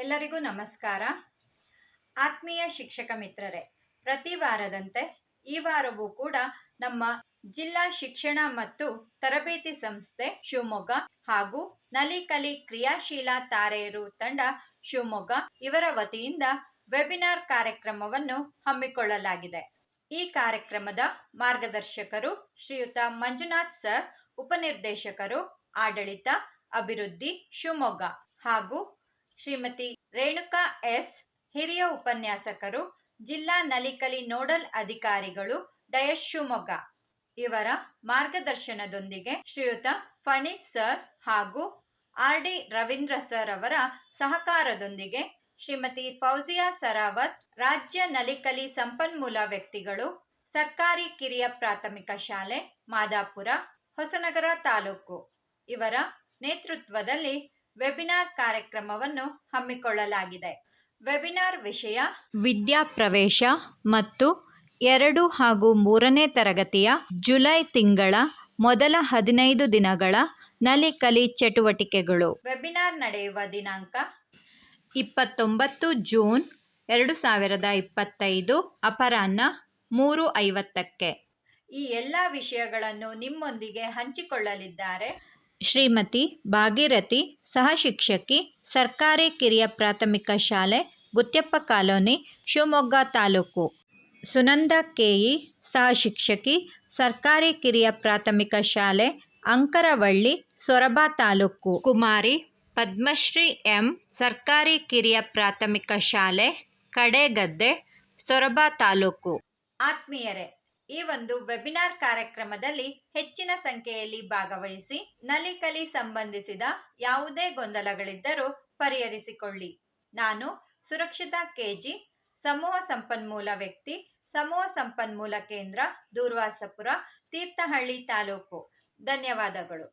ಎಲ್ಲರಿಗೂ ನಮಸ್ಕಾರ. ಆತ್ಮೀಯ ಶಿಕ್ಷಕ ಮಿತ್ರರೇ, ಪ್ರತಿ ವಾರದಂತೆ ಈ ವಾರವೂ ಕೂಡ ನಮ್ಮ ಜಿಲ್ಲಾ ಶಿಕ್ಷಣ ಮತ್ತು ತರಬೇತಿ ಸಂಸ್ಥೆ ಶಿವಮೊಗ್ಗ ಹಾಗೂ ನಲಿಕಲಿ ಕ್ರಿಯಾಶೀಲ ತಾರೆಯರು ತಂಡ ಶಿವಮೊಗ್ಗ ಇವರ ವತಿಯಿಂದ ವೆಬಿನಾರ್ ಕಾರ್ಯಕ್ರಮವನ್ನು ಹಮ್ಮಿಕೊಳ್ಳಲಾಗಿದೆ. ಈ ಕಾರ್ಯಕ್ರಮದ ಮಾರ್ಗದರ್ಶಕರು ಶ್ರೀಯುತ ಮಂಜುನಾಥ್ ಸರ್, ಉಪನಿರ್ದೇಶಕರು ಆಡಳಿತ ಅಭಿವೃದ್ಧಿ ಶಿವಮೊಗ್ಗ, ಹಾಗೂ ಶ್ರೀಮತಿ ರೇಣುಕಾ ಎಸ್, ಹಿರಿಯ ಉಪನ್ಯಾಸಕರು, ಜಿಲ್ಲಾ ನಲಿಕಲಿ ನೋಡಲ್ ಅಧಿಕಾರಿಗಳು, ಡಯಸ್ ಶಿವಮೊಗ್ಗ ಇವರ ಮಾರ್ಗದರ್ಶನದೊಂದಿಗೆ ಶ್ರೀಯುತ ಫಣೀತ್ ಸರ್ ಹಾಗೂ RD ರವೀಂದ್ರ ಸರ್ ಅವರ ಸಹಕಾರದೊಂದಿಗೆ ಶ್ರೀಮತಿ ಫೌಜಿಯಾ ಸರಾವತ್, ರಾಜ್ಯ ನಲಿಕಲಿ ಸಂಪನ್ಮೂಲ ವ್ಯಕ್ತಿಗಳು, ಸರ್ಕಾರಿ ಕಿರಿಯ ಪ್ರಾಥಮಿಕ ಶಾಲೆ ಮಾದಾಪುರ, ಹೊಸನಗರ ತಾಲೂಕು ಇವರ ನೇತೃತ್ವದಲ್ಲಿ ವೆಬಿನಾರ್ ಕಾರ್ಯಕ್ರಮವನ್ನು ಹಮ್ಮಿಕೊಳ್ಳಲಾಗಿದೆ. ವೆಬಿನಾರ್ ವಿಷಯ ವಿದ್ಯಾಪ್ರವೇಶ ಮತ್ತು 2 ಹಾಗೂ 3ನೇ ತರಗತಿಯ ಜುಲೈ ತಿಂಗಳ ಮೊದಲ 15 ದಿನಗಳ ನಲಿಕಲಿ ಚಟುವಟಿಕೆಗಳು. ವೆಬಿನಾರ್ ನಡೆಯುವ ದಿನಾಂಕ 29 ಜೂನ್ 2025 ಅಪರಾಹ್ನ 3:50ಕ್ಕೆ. ಈ ಎಲ್ಲ ವಿಷಯಗಳನ್ನು ನಿಮ್ಮೊಂದಿಗೆ ಹಂಚಿಕೊಳ್ಳಲಿದ್ದಾರೆ ಶ್ರೀಮತಿ ಭಾಗೀರಥಿ, ಸಹ ಶಿಕ್ಷಕಿ, ಸರ್ಕಾರಿ ಕಿರಿಯ ಪ್ರಾಥಮಿಕ ಶಾಲೆ ಗುತ್ಯಪ್ಪ ಕಾಲೋನಿ, ಶಿವಮೊಗ್ಗ ತಾಲೂಕು; ಸುನಂದ KE, ಸಹ ಶಿಕ್ಷಕಿ, ಸರ್ಕಾರಿ ಕಿರಿಯ ಪ್ರಾಥಮಿಕ ಶಾಲೆ ಅಂಕರವಳ್ಳಿ, ಸೊರಬ ತಾಲೂಕು; ಕುಮಾರಿ ಪದ್ಮಶ್ರೀ M, ಸರ್ಕಾರಿ ಕಿರಿಯ ಪ್ರಾಥಮಿಕ ಶಾಲೆ ಕಡೆಗದ್ದೆ, ಸೊರಬ ತಾಲೂಕು. ಆತ್ಮೀಯರೇ, ಈ ಒಂದು ವೆಬಿನಾರ್ ಕಾರ್ಯಕ್ರಮದಲ್ಲಿ ಹೆಚ್ಚಿನ ಸಂಖ್ಯೆಯಲ್ಲಿ ಭಾಗವಹಿಸಿ ನಲಿಕಲಿ ಸಂಬಂಧಿಸಿದ ಯಾವುದೇ ಗೊಂದಲಗಳಿದ್ದರೂ ಪರಿಹರಿಸಿಕೊಳ್ಳಿ. ನಾನು ಸುರಕ್ಷಿತಾ KG, ಸಮೂಹ ಸಂಪನ್ಮೂಲ ವ್ಯಕ್ತಿ, ಸಮೂಹ ಸಂಪನ್ಮೂಲ ಕೇಂದ್ರ, ದೂರ್ವಾಸಪುರ, ತೀರ್ಥಹಳ್ಳಿ ತಾಲೂಕು. ಧನ್ಯವಾದಗಳು.